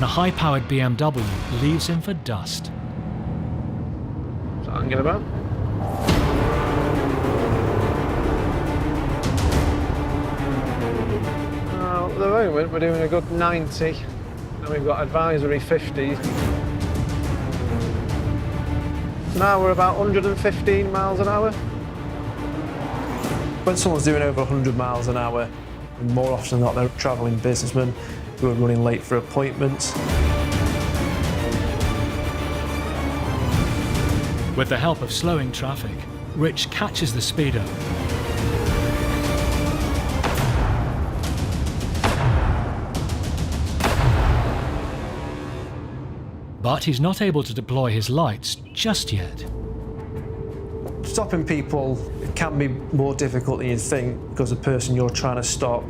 when a high-powered BMW leaves him for dust. So I can get about. At the moment we're doing a good 90, and we've got advisory 50. So now we're about 115 miles an hour. When someone's doing over 100 miles an hour, more often than not they're travelling businessmen who are running late for appointments. With the help of slowing traffic, Rich catches the speeder. But he's not able to deploy his lights just yet. Stopping people can be more difficult than you think because the person you're trying to stop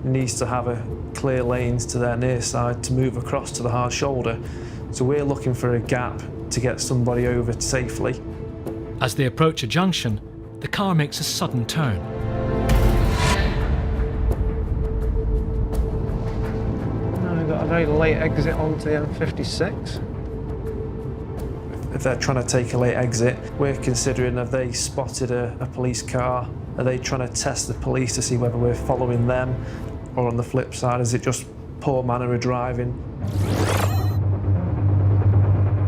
needs to have a clear lanes to their near side to move across to the hard shoulder. So we're looking for a gap to get somebody over safely. As they approach a junction, the car makes a sudden turn. We've got a very late exit onto the M56. If they're trying to take a late exit, we're considering, have they spotted a police car? Are they trying to test the police to see whether we're following them? Or on the flip side, is it just poor manner of driving?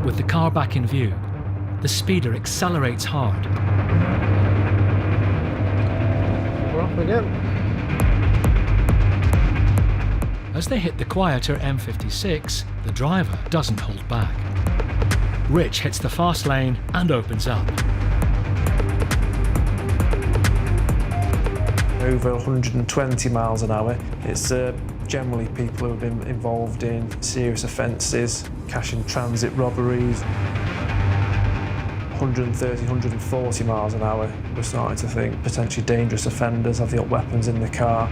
With the car back in view, the speeder accelerates hard. We're off again. As they hit the quieter M56, the driver doesn't hold back. Rich hits the fast lane and opens up. Over 120 miles an hour. It's generally people who have been involved in serious offences, cash in transit robberies. 130, 140 miles an hour, we're starting to think potentially dangerous offenders have the weapons in the car.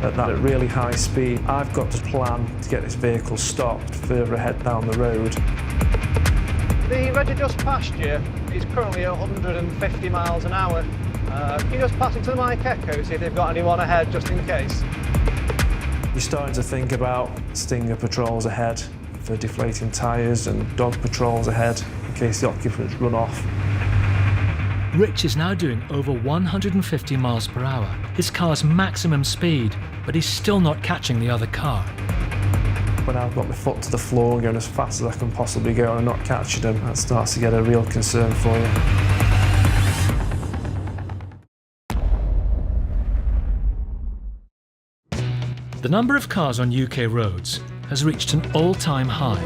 At that really high speed, I've got to plan to get this vehicle stopped further ahead down the road. The Reggie just passed you is currently at 150 miles an hour. Can you just pass it to the Mike Echo, see if they've got anyone ahead just in case? You're starting to think about stinger patrols ahead for deflating tyres and dog patrols ahead in case the occupants run off. Rich is now doing over 150 miles per hour, his car's maximum speed, but he's still not catching the other car. When I've got my foot to the floor and going as fast as I can possibly go and not catching them, that starts to get a real concern for you. The number of cars on UK roads has reached an all-time high.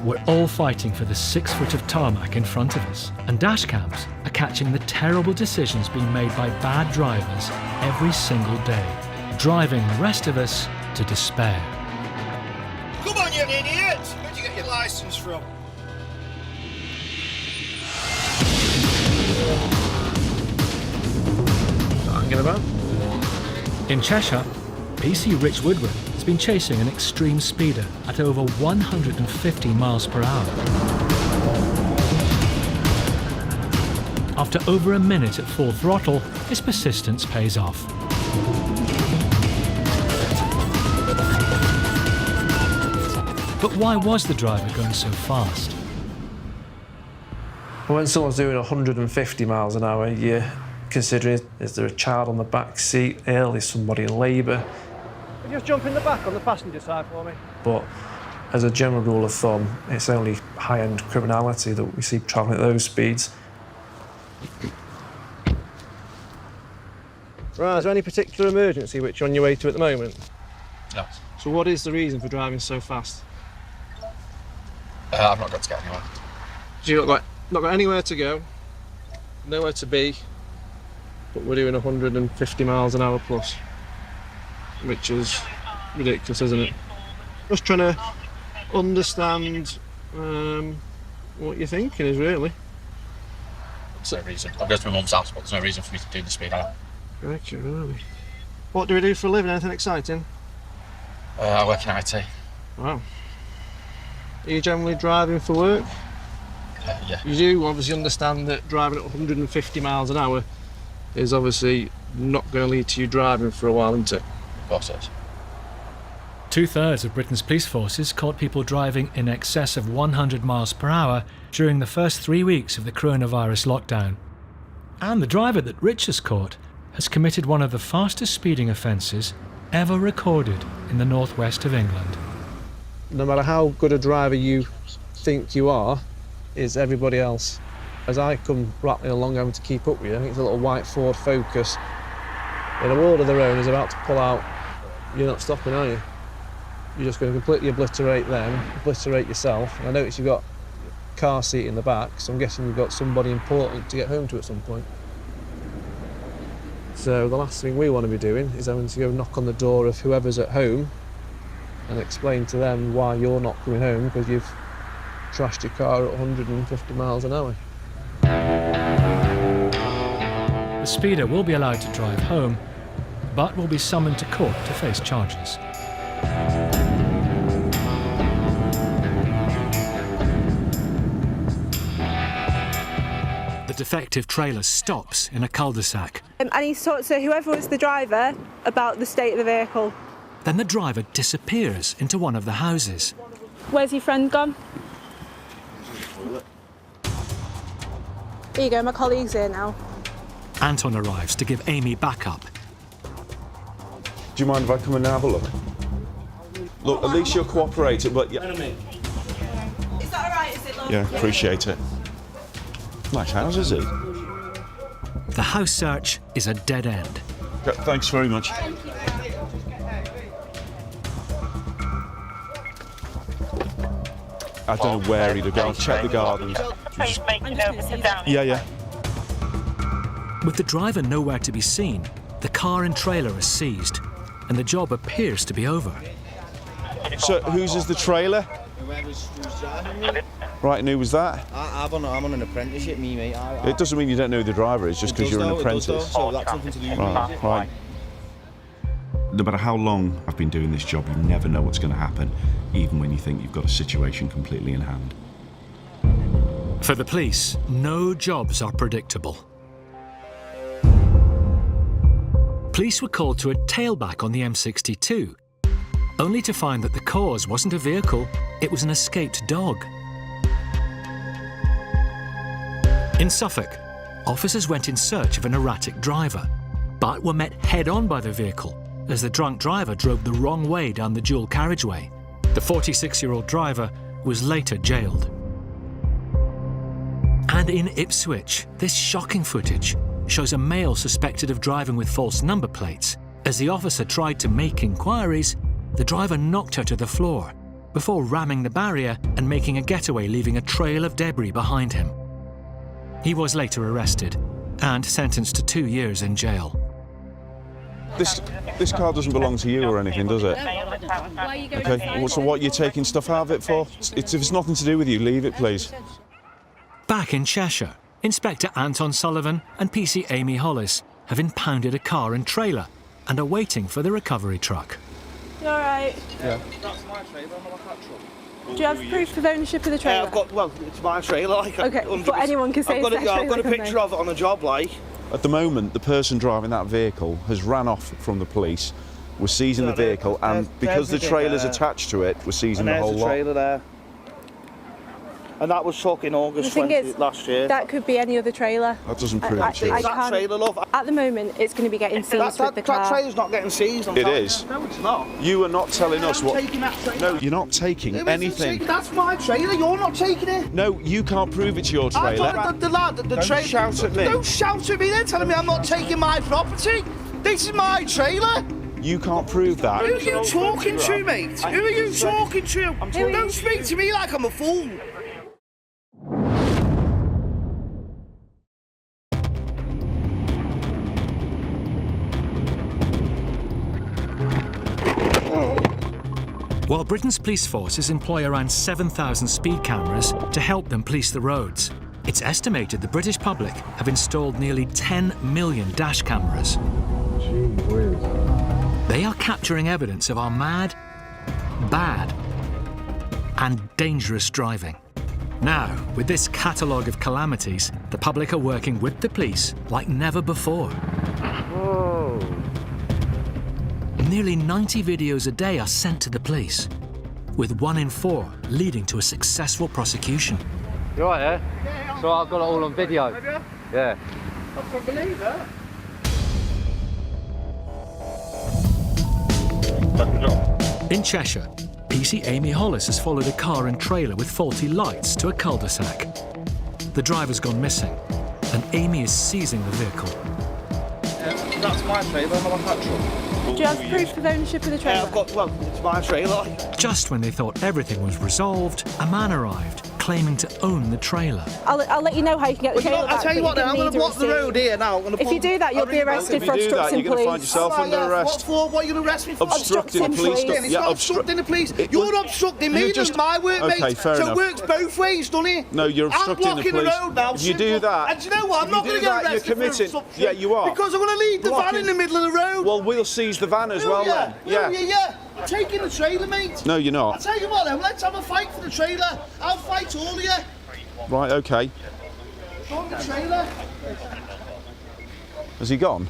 We're all fighting for the 6 foot of tarmac in front of us, and dashcams are catching the terrible decisions being made by bad drivers every single day, driving the rest of us to despair. Come on, you idiot! Where'd you get your licence from? About. In Cheshire, PC Rich Woodward has been chasing an extreme speeder at over 150 miles per hour. After over a minute at full throttle, his persistence pays off. But why was the driver going so fast? When someone's doing 150 miles an hour, you're considering, is there a child on the back seat, is somebody in labour? Just jump in the back on the passenger side for me. But as a general rule of thumb, it's only high-end criminality that we see travelling at those speeds. Right, is there any particular emergency which you're on your way to at the moment? No. So what is the reason for driving so fast? I've not got to get anywhere. So you've not got anywhere to go, nowhere to be, but we're doing 150 miles an hour plus, which is ridiculous, isn't it? Just trying to understand what you're thinking is really. There's no reason. I'll go to my mum's house, but there's no reason for me to do the speed out. Correct, really. What do we do for a living? Anything exciting? I work in IT. Wow. Are you generally driving for work? Yeah. You do obviously understand that driving at 150 miles an hour is obviously not going to lead to you driving for a while, isn't it? Of course it is. 2/3 of Britain's police forces caught people driving in excess of 100 miles per hour during the first 3 weeks of the coronavirus lockdown. And the driver that Rich has caught has committed one of the fastest speeding offences ever recorded in the northwest of England. No matter how good a driver you think you are, is everybody else. As I come rattling along having to keep up with you, I think it's a little white Ford Focus in a world of their own is about to pull out. You're not stopping, are you? You're just going to completely obliterate them, obliterate yourself. And I notice you've got a car seat in the back, so I'm guessing you've got somebody important to get home to at some point. So the last thing we want to be doing is having to go knock on the door of whoever's at home and explain to them why you're not coming home because you've trashed your car at 150 miles an hour. The speeder will be allowed to drive home, but will be summoned to court to face charges. The defective trailer stops in a cul-de-sac. And he's talked to whoever was the driver about the state of the vehicle. Then the driver disappears into one of the houses. Where's your friend gone? Here you go, my colleague's here now. Anton arrives to give Amy backup. Do you mind if I come and have a look? Look, at least you're cooperating, but yeah. Is that all right? Is it long? Yeah, appreciate it. Nice house, is it? The house search is a dead end. Thanks very much. I don't know where he'd have gone. Check the gardens. Yeah. With the driver nowhere to be seen, the car and trailer are seized, and the job appears to be over. So, whose is the trailer? Right, and who was that? I'm on an apprenticeship, me, mate. It doesn't mean you don't know who the driver is just because you're an apprentice. So that's nothing to do with Right. No matter how long I've been doing this job, you never know what's going to happen, even when you think you've got a situation completely in hand. For the police, no jobs are predictable. Police were called to a tailback on the M62, only to find that the cause wasn't a vehicle, it was an escaped dog. In Suffolk, officers went in search of an erratic driver, but were met head-on by the vehicle as the drunk driver drove the wrong way down the dual carriageway. The 46-year-old driver was later jailed. And in Ipswich, this shocking footage shows a male suspected of driving with false number plates. As the officer tried to make inquiries, the driver knocked her to the floor before ramming the barrier and making a getaway, leaving a trail of debris behind him. He was later arrested and sentenced to 2 years in jail. This car doesn't belong to you or anything, does it? Why are you going Okay, so what are you taking stuff out of it for? If it's nothing to do with you, leave it, please. Back in Cheshire, Inspector Anton Sullivan and PC Amy Hollis have impounded a car and trailer and are waiting for the recovery truck. You all right? Yeah. That's my trailer, I'm like that truck. Do you have proof of ownership of the trailer? It's my trailer, like. Okay, 100%. but anyone can say I've got it's their I've got a trailer, picture of it on the job, like. At the moment, the person driving that vehicle has ran off from the police. We're seizing the vehicle, and because the trailer's attached to it, we're seizing the whole lot. Trailer there. And that was took in August last year. That could be any other trailer. That doesn't prove it true. That trailer, love. At the moment, it's going to be getting seized with the car. That trailer's not getting seized. It is. No, it's not. You are not telling us what. Taking that trailer. No, you're not taking anything. That's my trailer. You're not taking it. No, you can't prove it's your trailer. The trailer. Shout at me. Don't shout at me then, telling me I'm not taking my property. This is my trailer. You can't prove that. Who are you talking to, mate? Who are you talking to? Don't speak to me like I'm a fool. While Britain's police forces employ around 7,000 speed cameras to help them police the roads, it's estimated the British public have installed nearly 10 million dash cameras. Gee whiz. They are capturing evidence of our mad, bad, and dangerous driving. Now, with this catalogue of calamities, the public are working with the police like never before. Whoa. Nearly 90 videos a day are sent to the police, with 1 in 4 leading to a successful prosecution. You all right, yeah? So I've got it all on video. Have you? Yeah. I can't believe that. In Cheshire, PC Amy Hollis has followed a car and trailer with faulty lights to a cul-de-sac. The driver's gone missing, and Amy is seizing the vehicle. That's my trailer, I'm a petrol. Do you have proof of ownership of the trailer? Yeah, I've got, well, it's my trailer. Just when they thought everything was resolved, a man arrived, claiming to own the trailer. I'll let you know how you can get the trailer back. I'll tell you what, I'm going to block the road here now. If you do that, you'll be arrested for obstructing you're going to find police. yourself under arrest. What for? What are you going to arrest me for? Obstructing police. It's not obstructing the police. You're obstructing me, that's my work, mate. Okay, fair enough. So it works both ways, doesn't it? No, you're obstructing the police. I'm blocking the road now. If you do that, and do you know what? I'm not going to get arrested you're committing. for obstruction. Yeah, you are. Because I'm going to leave the van in the middle of the road. Well, we'll seize the van as well then. Yeah. I'm taking the trailer, mate. No, you're not. I'll tell you what, then, let's have a fight for the trailer. I'll fight all of you. Right, okay. On the trailer. Has he gone?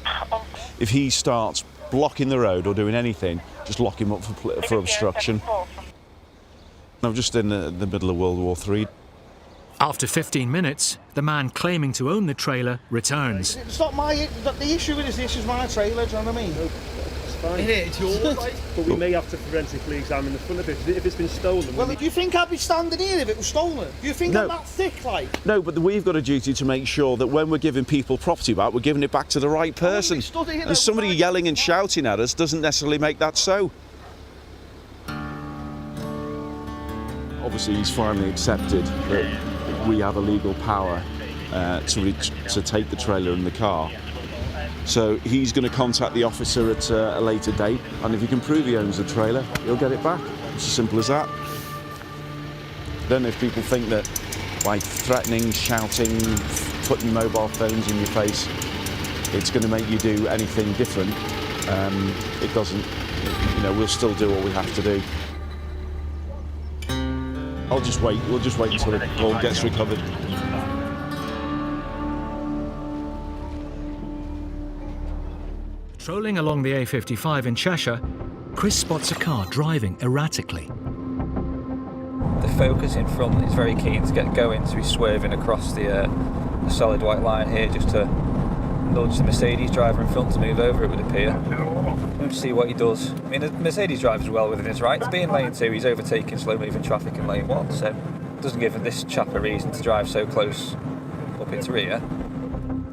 If he starts blocking the road or doing anything, just lock him up for obstruction. I'm just in the middle of World War III. After 15 minutes, the man claiming to own the trailer returns. It's not the issue is this is my trailer, do you know what I mean? It's yours, right? But we may have to forensically examine the front of it if it's been stolen. Well, do you think I'd be standing here if it was stolen? Do you think I'm that thick, like? No, but we've got a duty to make sure that when we're giving people property back, we're giving it back to the right person. And somebody yelling and shouting at us doesn't necessarily make that so. Obviously, he's finally accepted that we have a legal power to take the trailer and the car. So he's going to contact the officer at a later date, and if he can prove he owns the trailer, he'll get it back. It's as simple as that. Then if people think that by threatening, shouting, putting mobile phones in your face, it's going to make you do anything different, it doesn't. You know, we'll still do what we have to do. I'll just wait. We'll just wait until it all gets recovered. Patrolling along the A55 in Cheshire, Chris spots a car driving erratically. The Focus in front is very keen to get going, so he's swerving across the solid white line here just to nudge the Mercedes driver in front to move over, it would appear. We'll see what he does. I mean, the Mercedes driver's well within his right to be in lane 2. He's overtaking slow-moving traffic in lane 1, so it doesn't give this chap a reason to drive so close up its rear.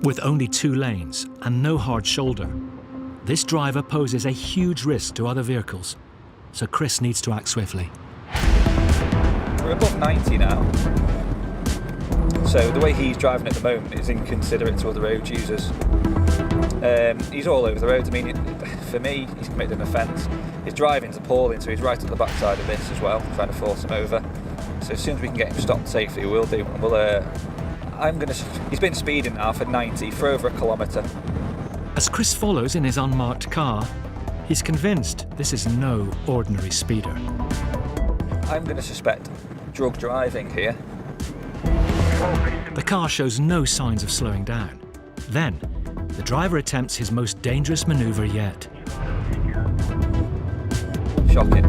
With only 2 lanes and no hard shoulder, this driver poses a huge risk to other vehicles, so Chris needs to act swiftly. We're above 90 now, so the way he's driving at the moment is inconsiderate to other road users. He's all over the road. I mean, for me, he's committed an offence. His driving's appalling, so he's right at the backside of this as well, trying to force him over. So as soon as we can get him stopped safely, we'll do. And we'll, he's been speeding now for 90 for over a kilometre. As Chris follows in his unmarked car, he's convinced this is no ordinary speeder. I'm going to suspect drug driving here. The car shows no signs of slowing down. Then, the driver attempts his most dangerous manoeuvre yet. Shocking.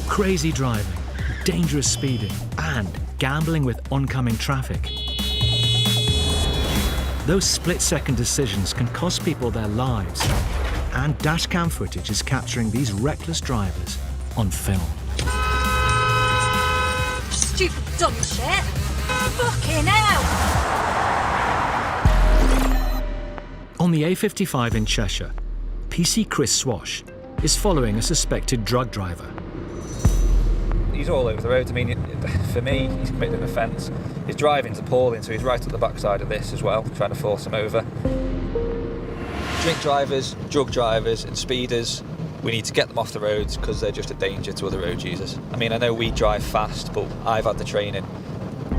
Crazy driving, dangerous speeding, and gambling with oncoming traffic. Those split-second decisions can cost people their lives, and dashcam footage is capturing these reckless drivers on film. Stupid dumb shit! Fucking hell! On the A55 in Cheshire, PC Chris Swash is following a suspected drug driver. He's all over the road. I mean, for me, he's committed an offence. His driving's appalling, so he's right at the backside of this as well, trying to force him over. Drink drivers, drug drivers and speeders, we need to get them off the roads because they're just a danger to other road users. I mean, I know we drive fast, but I've had the training.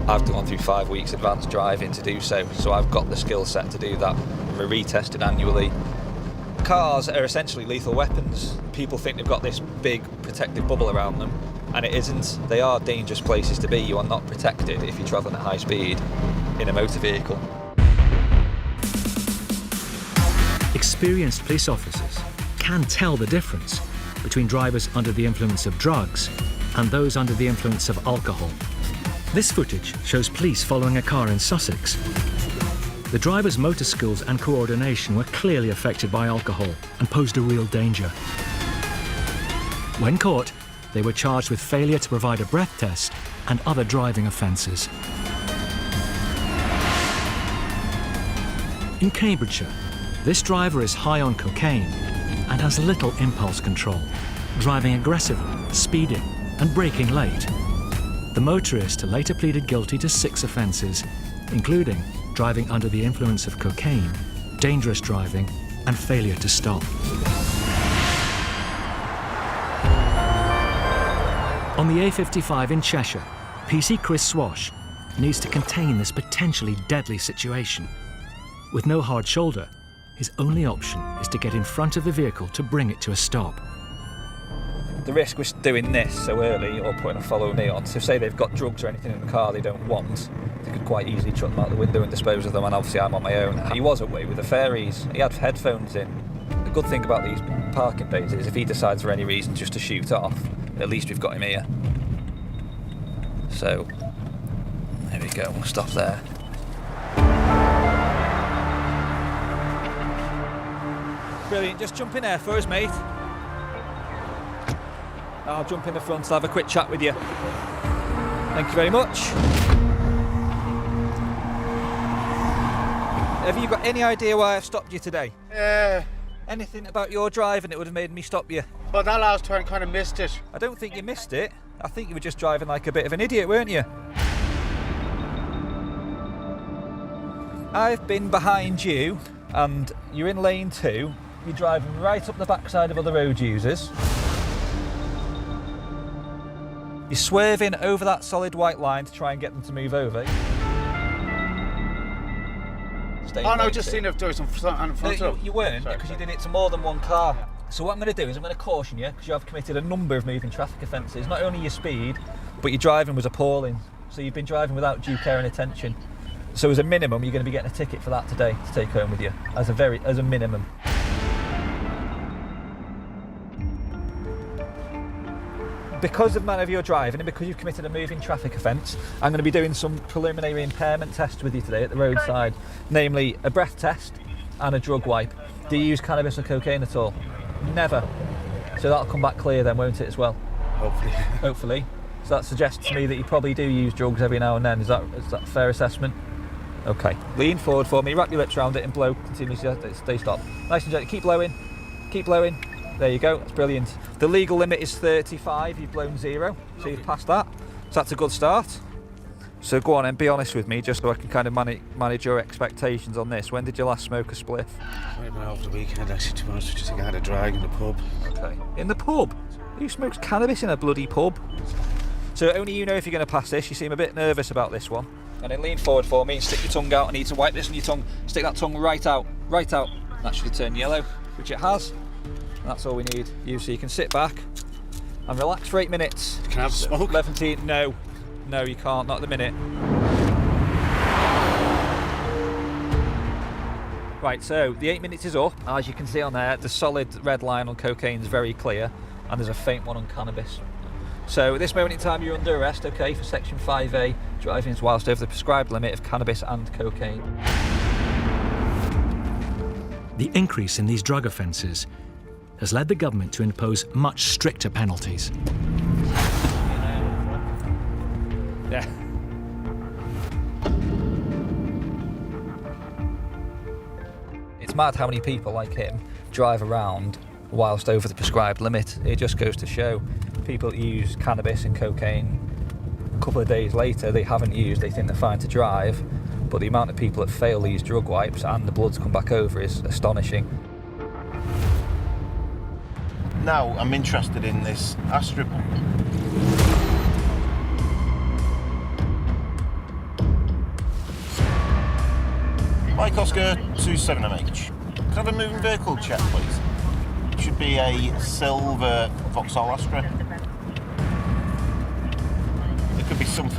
I've gone through 5 weeks advanced driving to do so I've got the skill set to do that. We're retested annually. Cars are essentially lethal weapons. People think they've got this big protective bubble around them, And it isn't. They are dangerous places to be. You are not protected if you're travelling at high speed in a motor vehicle. Experienced police officers can tell the difference between drivers under the influence of drugs and those under the influence of alcohol. This footage shows police following a car in Sussex. The driver's motor skills and coordination were clearly affected by alcohol and posed a real danger. When caught, they were charged with failure to provide a breath test and other driving offences. In Cambridgeshire, this driver is high on cocaine and has little impulse control, driving aggressively, speeding and braking late. The motorist later pleaded guilty to 6 offences, including driving under the influence of cocaine, dangerous driving and failure to stop. On the A55 in Cheshire, PC Chris Swash needs to contain this potentially deadly situation. With no hard shoulder, his only option is to get in front of the vehicle to bring it to a stop. The risk was doing this so early or putting a follow me on. So say they've got drugs or anything in the car they don't want, they could quite easily chuck them out the window and dispose of them, and obviously I'm on my own. He was away with the fairies. He had headphones in. The good thing about these parking bays is if he decides for any reason just to shoot off, at least we've got him here. So, there we go, we'll stop there. Brilliant, just jump in there for us, mate. I'll jump in the front, I'll have a quick chat with you. Thank you very much. Have you got any idea why I've stopped you today? Anything about your driving that would have made me stop you? Well, that last time I kind of missed it. I don't think you missed it. I think you were just driving like a bit of an idiot, weren't you? I've been behind you, and you're in lane 2. You're driving right up the backside of other road users. You're swerving over that solid white line to try and get them to move over. Oh no, just seen it doing some front. No, you weren't, because you did it to more than one car. So what I'm going to do is I'm going to caution you, because you have committed a number of moving traffic offences. Not only your speed, but your driving was appalling. So you've been driving without due care and attention. So as a minimum, you're going to be getting a ticket for that today to take home with you, as a minimum. Because of the manner of your driving and because you've committed a moving traffic offence, I'm going to be doing some preliminary impairment tests with you today at the roadside, namely a breath test and a drug wipe. Do you use cannabis or cocaine at all? Never. So that'll come back clear then, won't it, as well? Hopefully. Hopefully. So that suggests to me that you probably do use drugs every now and then. Is that a fair assessment? Okay. Lean forward for me, wrap your lips around it and blow continuously. Stay stop. Nice and gently. Keep blowing. Keep blowing. There you go. That's brilliant. The legal limit is 35. You've blown 0. So you've passed that. So that's a good start. So go on and be honest with me, just so I can kind of manage your expectations on this. When did you last smoke a spliff? I've been over the weekend, actually, to be honest with you. I had a drag in the pub. Okay. In the pub? Who smokes cannabis in a bloody pub? So only you know if you're going to pass this. You seem a bit nervous about this one. And then lean forward for me and stick your tongue out. I need to wipe this on your tongue. Stick that tongue right out. Right out. That should turn yellow, which it has. And that's all we need. So you can sit back and relax for 8 minutes. Can I have a smoke? 11. No. No, you can't. Not at the minute. Right, so the 8 minutes is up. As you can see on there, the solid red line on cocaine is very clear, and there's a faint one on cannabis. So at this moment in time, you're under arrest, okay, for Section 5A, driving whilst over the prescribed limit of cannabis and cocaine. The increase in these drug offences has led the government to impose much stricter penalties. Yeah. It's mad how many people like him drive around whilst over the prescribed limit. It just goes to show people use cannabis and cocaine. A couple of days later, they haven't used, they think they're fine to drive, but the amount of people that fail these drug wipes and the blood's come back over is astonishing. Now, I'm interested in this Astra. Mike Oscar 27MH. Can I have a moving vehicle check, please? It should be a silver Vauxhall Astra.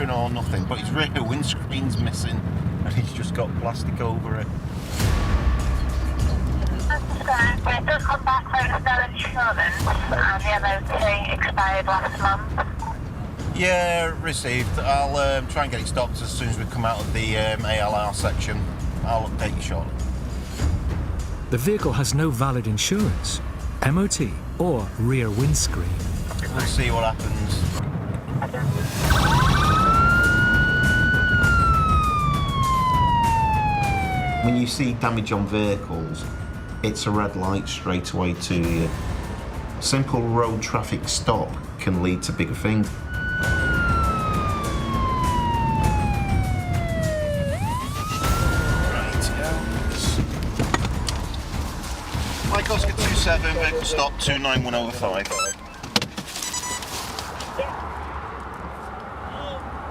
anything or nothing, but his rear windscreen's missing and he's just got plastic over it. It does come back for no insurance and the MOT expired last month. Yeah, received. I'll try and get it stopped as soon as we come out of the ALR section. I'll update you shortly. The vehicle has no valid insurance, MOT, or rear windscreen. We'll see what happens. When you see damage on vehicles, it's a red light straight away to you. Simple road traffic stop can lead to bigger things. Mike Oscar 27, vehicle stop 29105.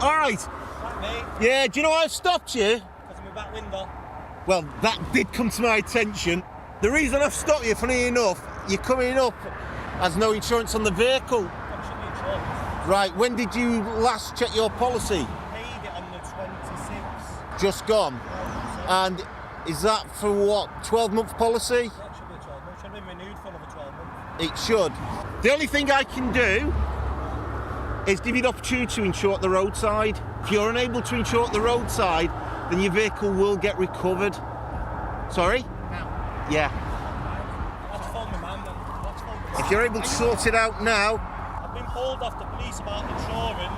Alright. Yeah, do you know why I've stopped you? Because of my back window. Well, that did come to my attention. The reason I've stopped you, funny enough, you're coming up as no insurance on the vehicle. Right, when did you last check your policy? Paid it on the 26th. Just gone. And is that for what, 12-month policy? That should be a 12 months. It should have been renewed for another 12 months. It should. The only thing I can do is give you the opportunity to insure at the roadside. If you're unable to insure at the roadside, then your vehicle will get recovered. Sorry? Now? Yeah. I'll have to phone my man then. I'll have to phone my man. If you're able to sort it out now. I've been pulled off the police about insurance.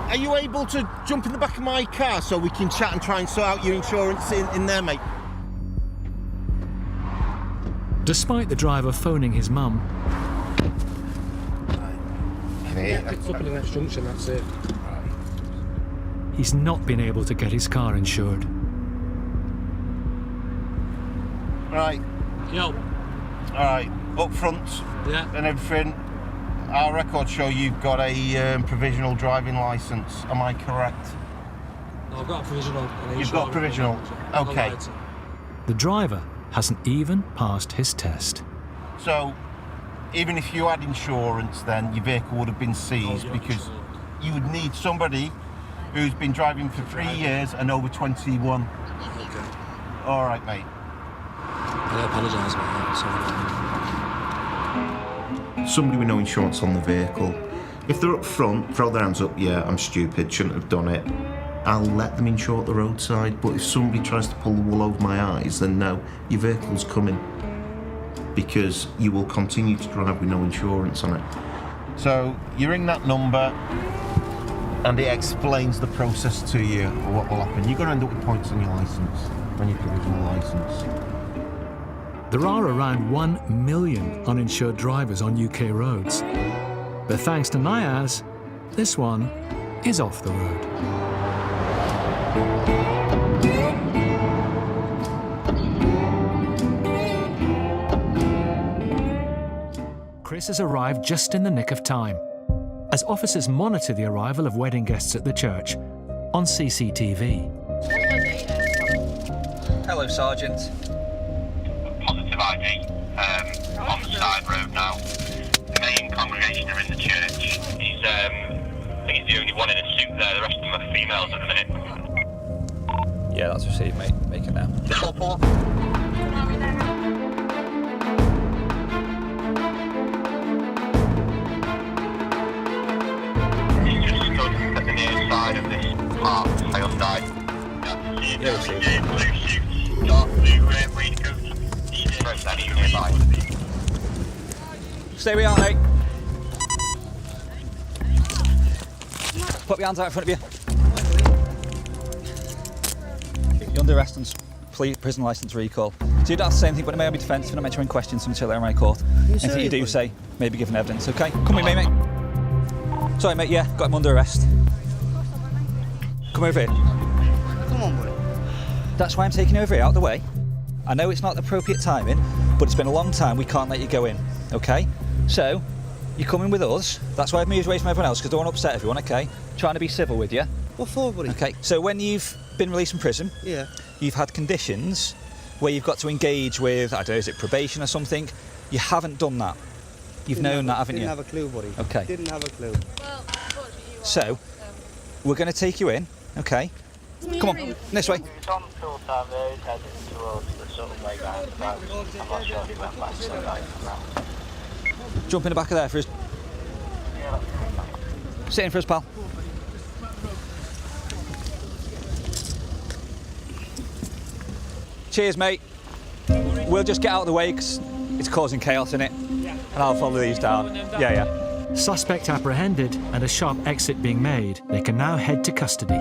Are you able to jump in the back of my car so we can chat and try and sort out your insurance in there, mate? Despite the driver phoning his mum, It's up in the next junction, that's it. he's not been able to get his car insured. Right. Yo. Alright, up front and everything. Our records show you've got a provisional driving licence, am I correct? No, I've got a provisional. You've got a provisional? Okay. The driver hasn't even passed his test. So, even if you had insurance then, your vehicle would have been seized because you would need somebody who's been driving for 3 years and over 21. Okay. Alright, mate. I apologise about that. Somebody with no insurance on the vehicle. If they're up front, throw their hands up, yeah, I'm stupid, shouldn't have done it. I'll let them insure at the roadside, but if somebody tries to pull the wool over my eyes, then no, your vehicle's coming. Because you will continue to drive with no insurance on it. So, you ring that number and it explains the process to you or what will happen. You're going to end up with points on your licence, on your provisional licence. There are around 1 million uninsured drivers on UK roads. But thanks to NIAS, this one is off the road. Chris has arrived just in the nick of time, as officers monitor the arrival of wedding guests at the church on CCTV. Hello, Sergeant. Positive ID. On the side road now. The main congregation are in the church. He's, I think he's the only one in a suit there. The rest of them are females at the minute. Yeah, that's received, mate. Make it now. He's just stood at the near side of this park, Hyundai. Yeah, blue suit, dark blue raincoat. He's nearby. Stay where you are, mate. Put your hands out in front of you. You're under arrest and prison licence recall. So you don't have to say anything, but it may be defence if you're not meant to questions until later in court. Anything you do say may be given evidence, okay? Come with me, mate. Sorry, mate, yeah, got him under arrest. Come over here. Come on, boy. That's why I'm taking you over here, out of the way. I know it's not the appropriate timing, but it's been a long time, we can't let you go in, okay? So, you're coming with us. That's why I've moved away from everyone else, because I don't want to upset everyone, okay? Trying to be civil with you. What for, buddy? Okay, so when you've been released from prison, you've had conditions where you've got to engage with, I don't know, is it probation or something? You haven't done that. You've known that, haven't you? Didn't have a clue, buddy. Okay. Didn't have a clue. So, we're going to take you in, okay? Come on, this way. It's on full time there, he's heading towards the sort of playground. I'm not sure if he went back to the right or not. Jump in the back of there for us. Sit in for us, pal. Cheers, mate. We'll just get out of the way because it's causing chaos in it. And I'll follow these down. Yeah. Suspect apprehended and a sharp exit being made, they can now head to custody.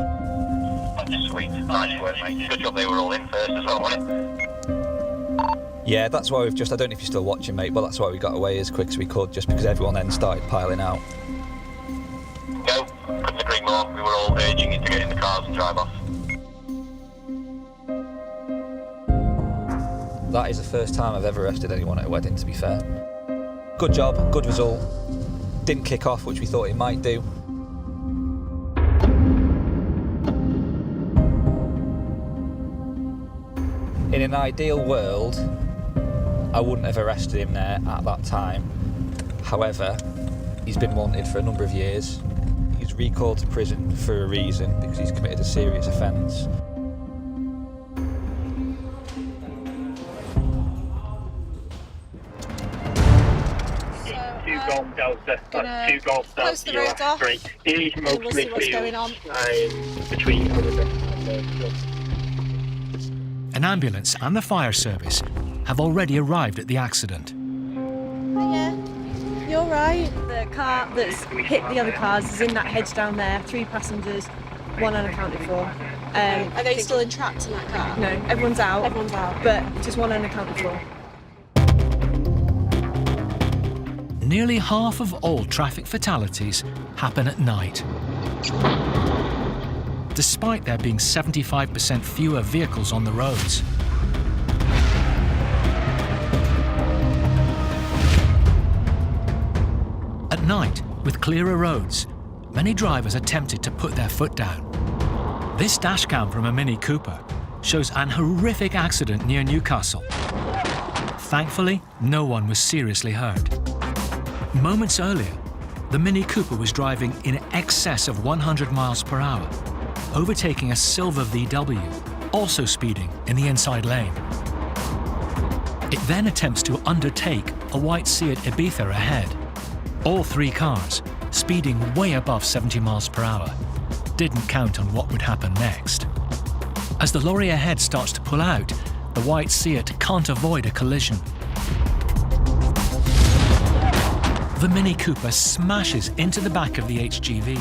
Sweet. Nice work, mate. Good job they were all in first as well, wasn't it? Yeah, that's why I don't know if you're still watching, mate, but that's why we got away as quick as we could, just because everyone then started piling out. No, couldn't agree more. We were all urging you to get in the cars and drive off. That is the first time I've ever arrested anyone at a wedding, to be fair. Good job, good result. Didn't kick off, which we thought it might do. In an ideal world, I wouldn't have arrested him there at that time. However, he's been wanted for a number of years. He's recalled to prison for a reason, because he's committed a serious offence. Golf Delta, that's 2 Golf close Delta, the road off. 3. It is mostly what's going on. between An ambulance and the fire service have already arrived at the accident. Hiya. You're right. The car that's hit the other cars is in that hedge down there. 3 passengers, 1 unaccounted for. Are they still entrapped in that car? No, everyone's out. Everyone's out. But just 1 unaccounted for. Nearly half of all traffic fatalities happen at night. Despite there being 75% fewer vehicles on the roads. At night, with clearer roads, many drivers are tempted to put their foot down. This dashcam from a Mini Cooper shows an horrific accident near Newcastle. Thankfully, no one was seriously hurt. Moments earlier, the Mini Cooper was driving in excess of 100 miles per hour, overtaking a silver VW, also speeding in the inside lane. It then attempts to undertake a white Seat Ibiza ahead. All 3 cars, speeding way above 70 miles per hour, didn't count on what would happen next. As the lorry ahead starts to pull out, the white Seat can't avoid a collision. The Mini Cooper smashes into the back of the HGV,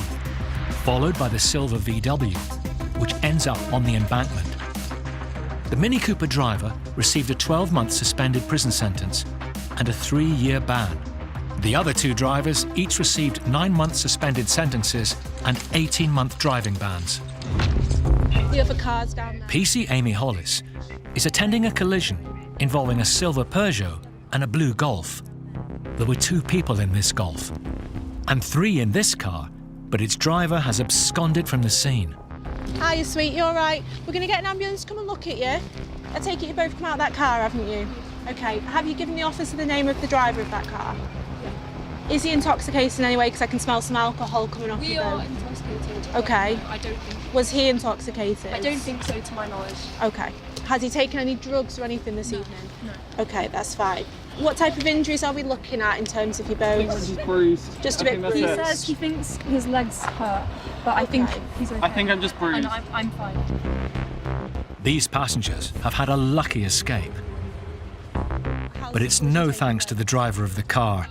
followed by the silver VW, which ends up on the embankment. The Mini Cooper driver received a 12-month suspended prison sentence and a 3-year ban. The other 2 drivers each received 9-month suspended sentences and 18-month driving bans. The other cars down there. PC Amy Hollis is attending a collision involving a silver Peugeot and a blue Golf. There were 2 people in this Golf, and 3 in this car, but its driver has absconded from the scene. Hiya, sweet, you all right? We're going to get an ambulance to come and look at you. I take it you both come out of that car, haven't you? Okay, have you given the officer the name of the driver of that car? Yeah. Is he intoxicated in any way? Because I can smell some alcohol coming off you both. We are intoxicated. Okay. I don't think... Was he intoxicated? I don't think so, to my knowledge. Okay. Has he taken any drugs or anything this evening? No. Okay, that's fine. What type of injuries are we looking at in terms of your bones? Just bruised. Just a bit bruised. He says he thinks his legs hurt, but I think he's okay. I think I'm just bruised. And I'm fine. These passengers have had a lucky escape. But it's no thanks to the driver of the car,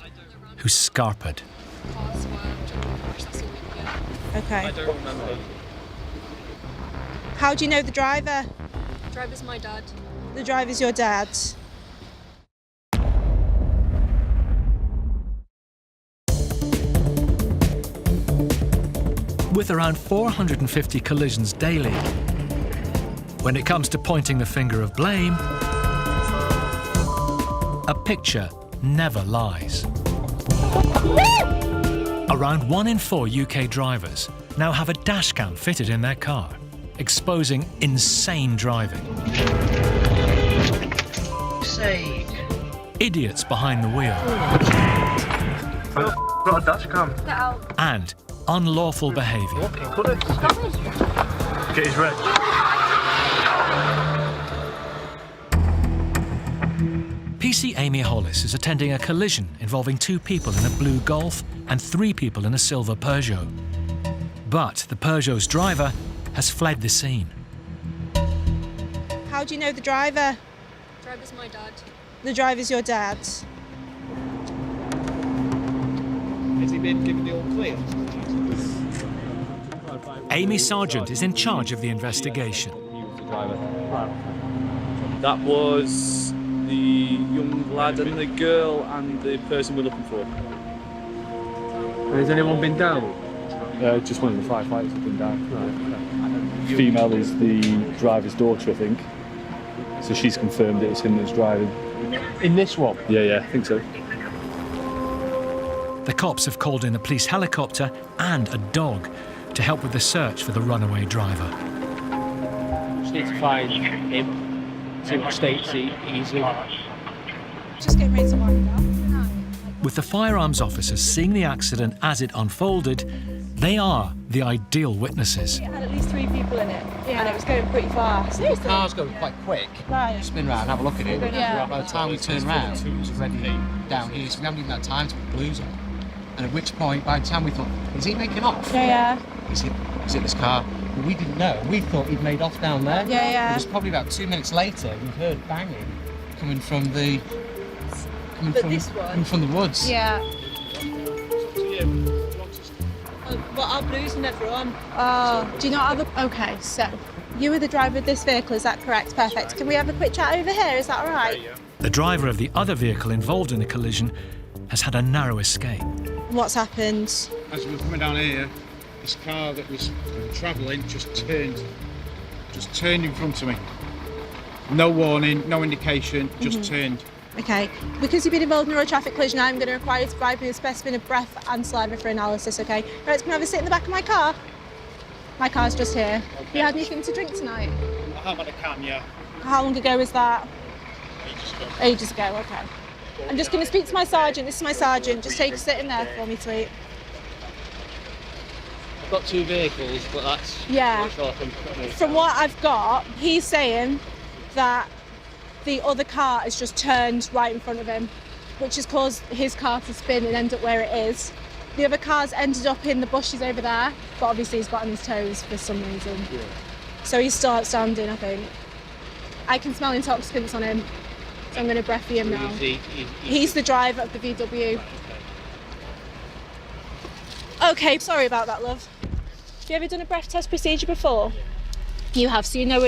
who's scarpered. Okay. I don't remember. How do you know the driver? The driver's my dad. The driver's your dad. With around 450 collisions daily, when it comes to pointing the finger of blame, a picture never lies. Around 1 in 4 UK drivers now have a dashcam fitted in their car, exposing insane driving. Idiots behind the wheel. Got a dash cam. Get out. and unlawful behaviour. Get his reg. PC Amy Hollis is attending a collision involving 2 people in a blue Golf and 3 people in a silver Peugeot. But the Peugeot's driver has fled the scene. How do you know the driver? The driver's my dad. The driver's your dad. Has he been given the all clear? Amy Sargent is in charge of the investigation. That was the young lad and the girl and the person we're looking for. Has anyone been down? Just one of the firefighters have been down. Right. Female is the driver's daughter, I think. So she's confirmed it's him that's driving. In this one? Yeah, I think so. The cops have called in a police helicopter and a dog to help with the search for the runaway driver. Just need to find him. See what states he's in. Just getting ready to wind up. With the firearms officers seeing the accident as it unfolded, they are the ideal witnesses. It had at least 3 people in it, and it was going pretty fast. The car's going quite quick. Right. Spin round, have a look at it. Yeah. By the time we turn round, it was already down here, so we haven't even had time to put blues on. And at which point, by the time we thought, is he making off? Yeah. Is it this car? Well, we didn't know. We thought he'd made off down there. Yeah. It was probably about 2 minutes later we heard banging coming from the from the woods. Yeah. But our blues are never on. Oh, do you not have a... Okay, so you were the driver of this vehicle, is that correct? Perfect. Can we have a quick chat over here, is that all right? The driver of the other vehicle involved in the collision has had a narrow escape. What's happened? As we were coming down here, this car that was travelling just turned in front of me. No warning, no indication, just turned. Okay, because you've been involved in a road traffic collision, I'm going to require you to provide me with a specimen of breath and saliva for analysis, okay? Right, can I have a sit in the back of my car? My car's just here. Okay. You had anything to drink tonight? I have had a can, yeah. How long ago was that? Ages ago. Ages ago, okay. I'm just going to speak to my sergeant. This is my sergeant. Just take a sit in there for me, sweet. I've got 2 vehicles, but that's... Yeah. From what I've got, he's saying that the other car has just turned right in front of him, which has caused his car to spin and end up where it is. The other car's ended up in the bushes over there, but obviously he's got on his toes for some reason. Yeah. So he's still outstanding, I think. I can smell intoxicants on him, so I'm going to breath him now. He's the driver of the VW. Okay, sorry about that, love. Have you ever done a breath test procedure before? You have, so you know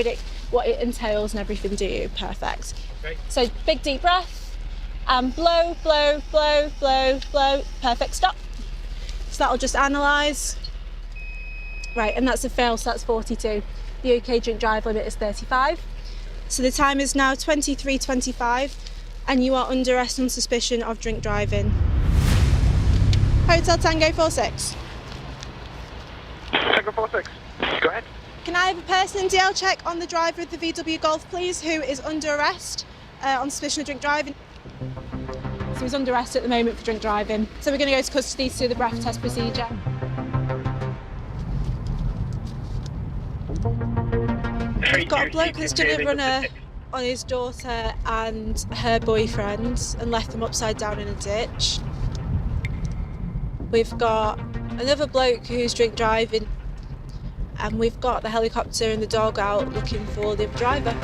what it entails and everything, do you? Perfect. Okay. So big deep breath and blow, blow, blow, blow, blow. Perfect, stop. So that'll just analyse. Right, and that's a fail, so that's 42. The UK drink drive limit is 35. So the time is now 23:25 and you are under arrest on suspicion of drink driving. Hotel Tango 46. Tango 46, go ahead. Can I have a person in DL check on the driver of the VW Golf, please, who is under arrest on suspicion of drink driving? So he's under arrest at the moment for drink driving. So we're going to go to custody to do the breath test procedure. We've got a bloke that's done a runner on his daughter and her boyfriend and left them upside down in a ditch. We've got another bloke who's drink driving, and we've got the helicopter and the dog out looking for the driver.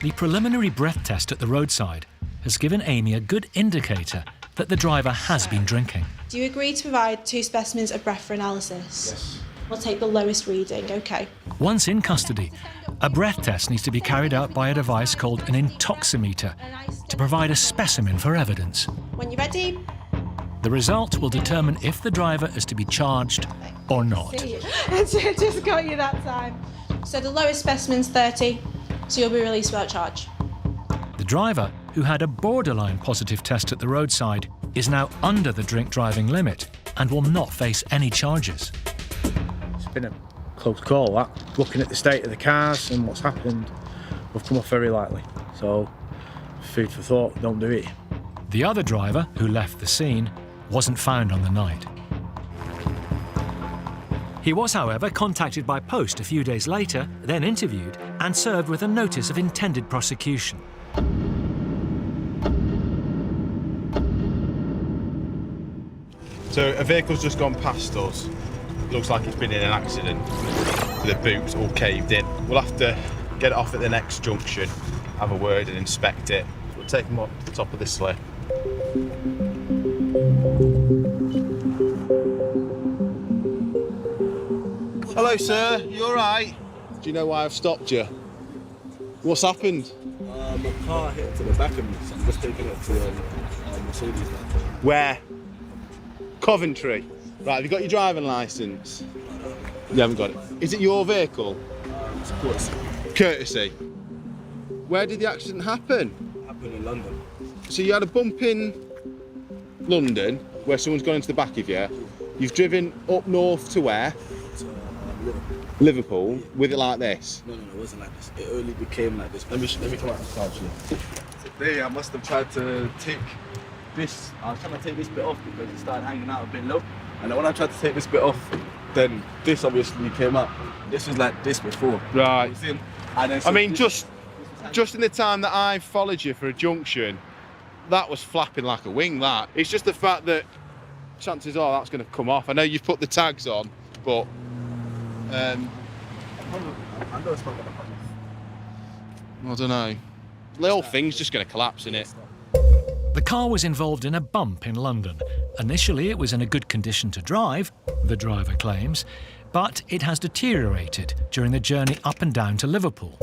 The preliminary breath test at the roadside has given Amy a good indicator that the driver has been drinking. Do you agree to provide 2 specimens of breath for analysis? Yes. We'll take the lowest reading, okay. Once in custody, a breath test needs to be carried out by a device called an intoximeter to provide a specimen for evidence. When you're ready. The result will determine if the driver is to be charged or not. It just got you that time. So the lowest specimen's 30, so you'll be released without charge. The driver, who had a borderline positive test at the roadside, is now under the drink driving limit and will not face any charges. It's been a close call, that. Looking at the state of the cars and what's happened, we've come off very lightly. So Food for thought, don't do it. The other driver, who left the scene, wasn't found on the night. He was, however, contacted by post a few days later, then interviewed, and served with a notice of intended prosecution. So a vehicle's just gone past us. Looks like it's been in an accident. The boot's all caved in. We'll have to get it off at the next junction, have a word and inspect it. We'll take them up the top of this slip. Hello sir, you alright? Do you know why I've stopped you? What's happened? My car hit to the back of me, so I'm just taking it to Mercedes now. Where? Coventry. Right, have you got your driving licence? You haven't got it. Is it your vehicle? It's courtesy. Courtesy. Where did the accident happen? It happened in London. So you had a bump in London where someone's gone into the back of you. You've driven up north to where? To Liverpool. Liverpool, with it like this? No, it wasn't like this. It only became like this. Let me come out of the car actually. Today I must have tried to take this. I was trying to take this bit off because it started hanging out a bit low. And then when I tried to take this bit off, then this obviously came up. This was like this before. Right. And then, I mean, just in the time that I followed you for a junction, that was flapping like a wing, that. It's just the fact that chances are that's going to come off. I know you've put the tags on, but I know it's not going to come off. I don't know. The whole thing's just going to collapse, isn't it? The car was involved in a bump in London. Initially, it was in a good condition to drive, the driver claims, but it has deteriorated during the journey up and down to Liverpool.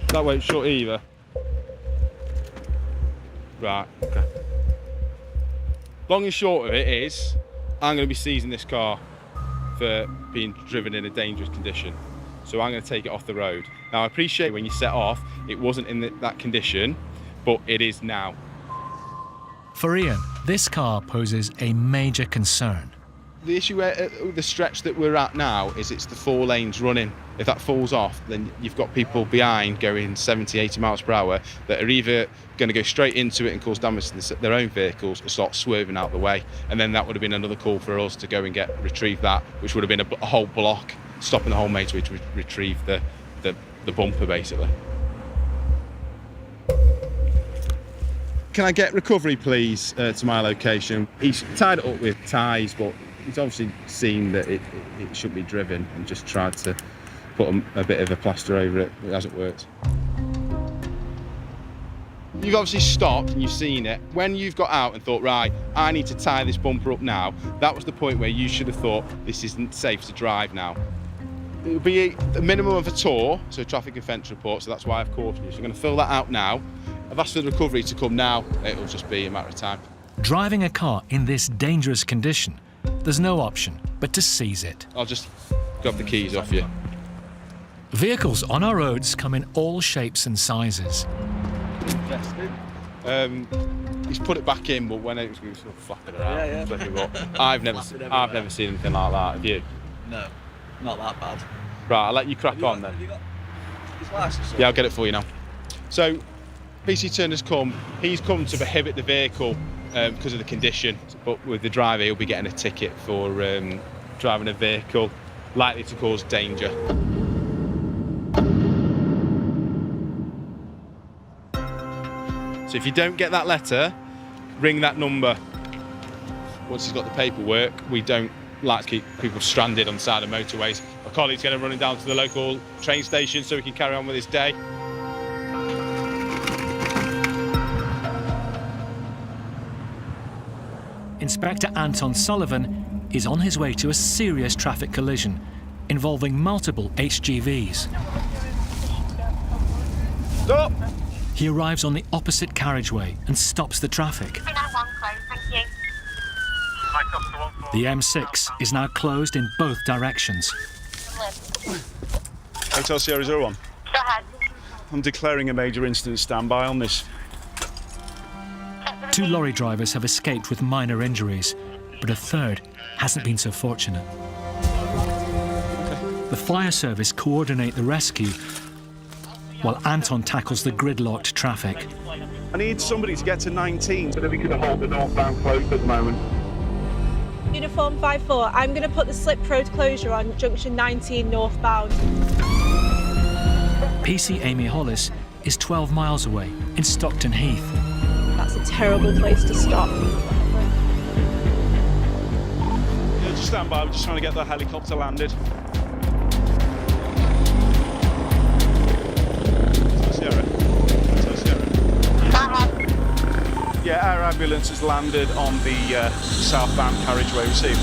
That won't shut either. Right, okay. Long and short of it is, I'm going to be seizing this car for being driven in a dangerous condition. So I'm going to take it off the road. Now, I appreciate when you set off, it wasn't in that condition, but it is now. For Ian, this car poses a major concern. The issue where the stretch that we're at now is it's the 4 lanes running. If that falls off, then you've got people behind going 70, 80 miles per hour that are either going to go straight into it and cause damage to their own vehicles or start swerving out the way. And then that would have been another call for us to go and retrieve that, which would have been a whole block, stopping the whole motorway to retrieve the bumper, basically. Can I get recovery, please, to my location? He's tied it up with ties, but he's obviously seen that it shouldn't be driven and just tried to put a bit of a plaster over it. It hasn't worked. You've obviously stopped and you've seen it. When you've got out and thought, right, I need to tie this bumper up now, that was the point where you should have thought, this isn't safe to drive now. It'll be a minimum of a tour, so traffic offence report, so that's why I've cautioned you. So I'm going to fill that out now. I've asked for the recovery to come now. It'll just be a matter of time. Driving a car in this dangerous condition, there's no option but to seize it. I'll just grab the keys off you. Vehicles on our roads come in all shapes and sizes. He's put it back in, but when it was sort of flapping around, flipping up. I've never seen anything like that. Have you? No, not that bad. Right, I'll let you crack on then. His license? Yeah, I'll get it for you now. So, PC Turner's come. He's come to prohibit the vehicle because of the condition, but with the driver, he'll be getting a ticket for driving a vehicle likely to cause danger. So if you don't get that letter, ring that number. Once he's got the paperwork, we don't like to keep people stranded on the side of motorways. My colleague's going to run him down to the local train station so he can carry on with his day. Inspector Anton Sullivan is on his way to a serious traffic collision involving multiple HGVs. Stop! He arrives on the opposite carriageway and stops the traffic. The M6 is now closed in both directions. Hotel Sierra 01. Go ahead. I'm declaring a major incident standby on this. 2 lorry drivers have escaped with minor injuries, but a third hasn't been so fortunate. The fire service coordinate the rescue, while Anton tackles the gridlocked traffic. I need somebody to get to 19 so that we can hold the northbound closed at the moment. Uniform 5-4, I'm going to put the slip road closure on junction 19 northbound. PC Amy Hollis is 12 miles away in Stockton Heath. That's a terrible place to stop. Yeah, just stand by, we're just trying to get the helicopter landed. Sierra. Yeah, our ambulance has landed on the southbound carriageway. Received.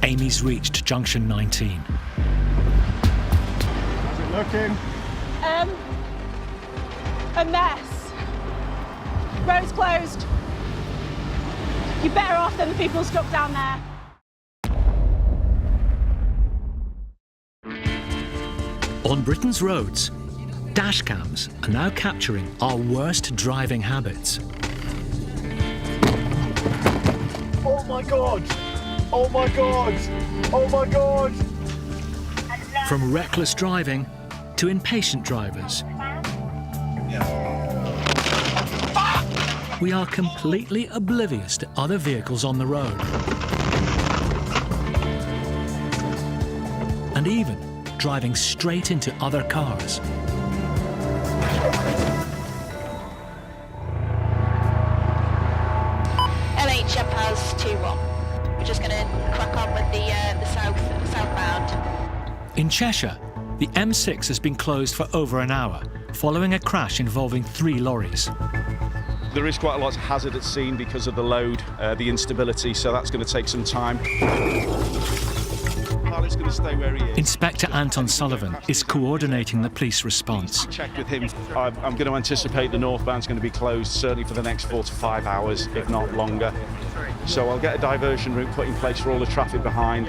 Amy's reached junction 19. How's it looking? A mess. Road's closed. You're better off than the people stuck down there. On Britain's roads, dash cams are now capturing our worst driving habits. Oh my God! Oh my God! Oh my God! From reckless driving to impatient drivers. We are completely oblivious to other vehicles on the road. And even driving straight into other cars. LHM has 2-1. We're just going to crack on with the southbound. In Cheshire, the M6 has been closed for over an hour, following a crash involving 3 lorries. There is quite a lot of hazard at scene because of the load, the instability, so that's going to take some time. Pilot's going to stay where he is. Inspector Anton Sullivan is coordinating the police response. Check with him. I'm going to anticipate the northbound's going to be closed, certainly for the next 4 to 5 hours, if not longer. So I'll get a diversion route put in place for all the traffic behind.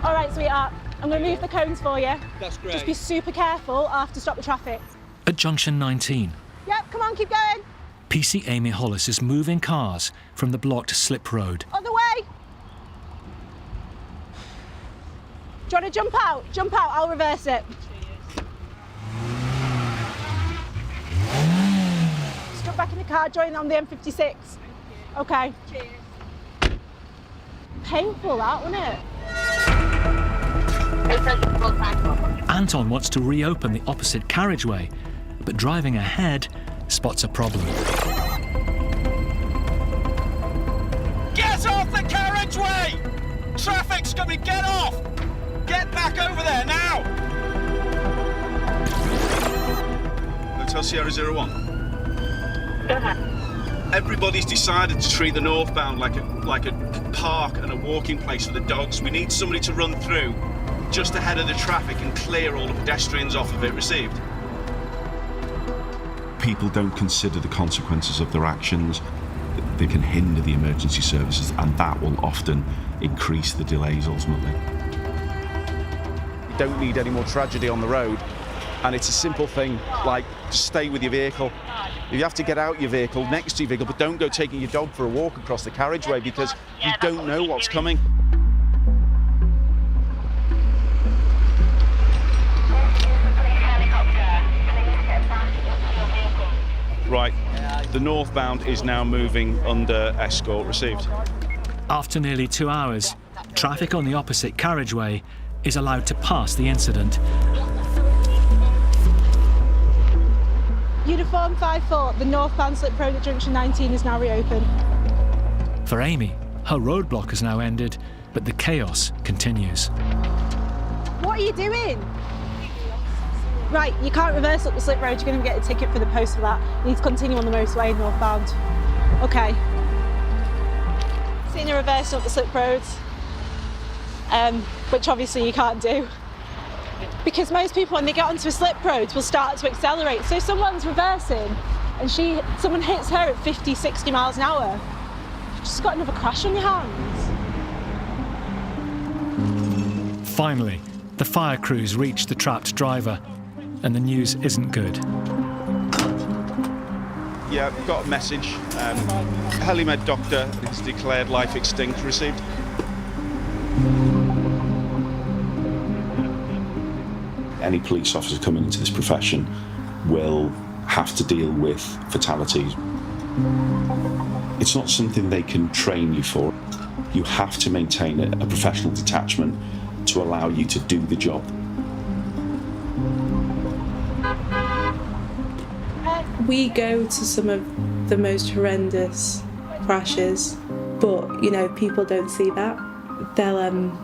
All right, sweetheart. I'm going to move the cones for you. That's great. Just be super careful. I'll have to stop the traffic. At junction 19, Yep, come on, keep going. PC Amy Hollis is moving cars from the blocked slip road. On the way. Do you want to jump out? Jump out, I'll reverse it. Just jump back in the car, join on the M56. Okay. Cheers. Painful, that, wasn't it? Anton wants to reopen the opposite carriageway, but driving ahead spots a problem. Get off the carriageway! Traffic's coming, get off! Get back over there now! Hotel Sierra 01. Everybody's decided to treat the northbound like a park and a walking place for the dogs. We need somebody to run through just ahead of the traffic and clear all the pedestrians off of it. Received. People don't consider the consequences of their actions. They can hinder the emergency services, and that will often increase the delays ultimately. You don't need any more tragedy on the road, and it's a simple thing like just stay with your vehicle. If you have to get out your vehicle, next to your vehicle, but don't go taking your dog for a walk across the carriageway because you don't know what's coming. Right, the northbound is now moving under escort. Received. After nearly 2 hours, traffic on the opposite carriageway is allowed to pass the incident. Uniform 5-4, the northbound slip road at junction 19 is now reopened. For Amy, her roadblock has now ended, but the chaos continues. What are you doing? Right, you can't reverse up the slip road, you're going to get a ticket for the post for that. You need to continue on the motorway northbound. Okay. Seeing a reverse up the slip roads, which obviously you can't do. Because most people, when they get onto a slip road, will start to accelerate. So if someone's reversing and someone hits her at 50, 60 miles an hour, you've just got another crash on your hands. Finally, the fire crews reach the trapped driver, and the news isn't good. Yeah, we've got a message. Helimed doctor has declared life extinct. Received. any police officer coming into this profession will have to deal with fatalities. It's not something they can train you for. You have to maintain a professional detachment to allow you to do the job. We go to some of the most horrendous crashes, but you know, people don't see that. They'll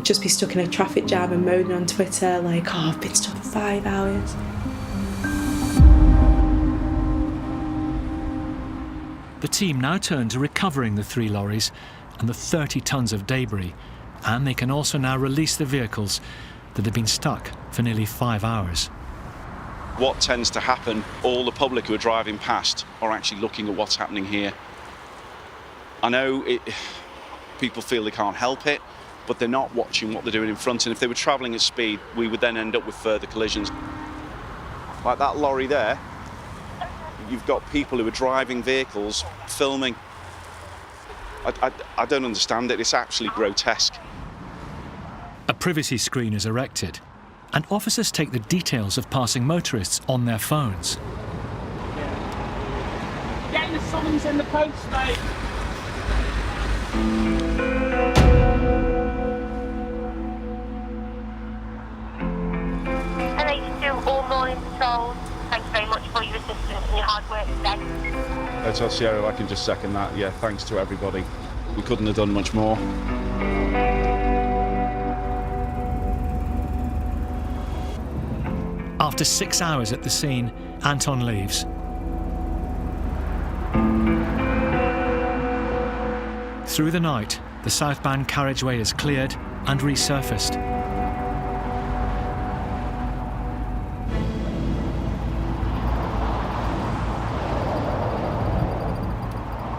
just be stuck in a traffic jam and moaning on Twitter like, oh, I've been stuck for 5 hours. The team now turn to recovering the 3 lorries and the 30 tonnes of debris, and they can also now release the vehicles that have been stuck for nearly 5 hours. What tends to happen, all the public who are driving past are actually looking at what's happening here. I know people feel they can't help it, but they're not watching what they're doing in front, and if they were travelling at speed, we would then end up with further collisions. Like that lorry there, you've got people who are driving vehicles, filming. I don't understand it, it's actually grotesque. A privacy screen is erected, and officers take the details of passing motorists on their phones. Getting the summons in the post, mate. And I just do all morning patrols. Thanks very much for your assistance and your hard work today. Hotel Sierra, I can just second that. Yeah, thanks to everybody. We couldn't have done much more. After 6 hours at the scene, Anton leaves. Through the night, the southbound carriageway is cleared and resurfaced.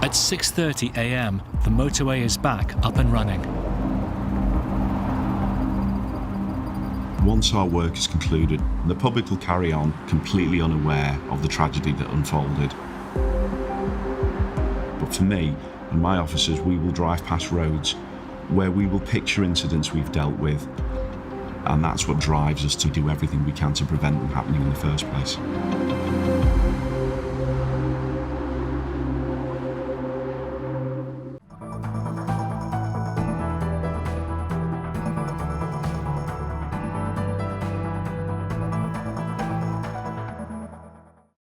At 6:30 a.m, the motorway is back up and running. Once our work is concluded, the public will carry on completely unaware of the tragedy that unfolded. But for me and my officers, we will drive past roads where we will picture incidents we've dealt with, and that's what drives us to do everything we can to prevent them happening in the first place.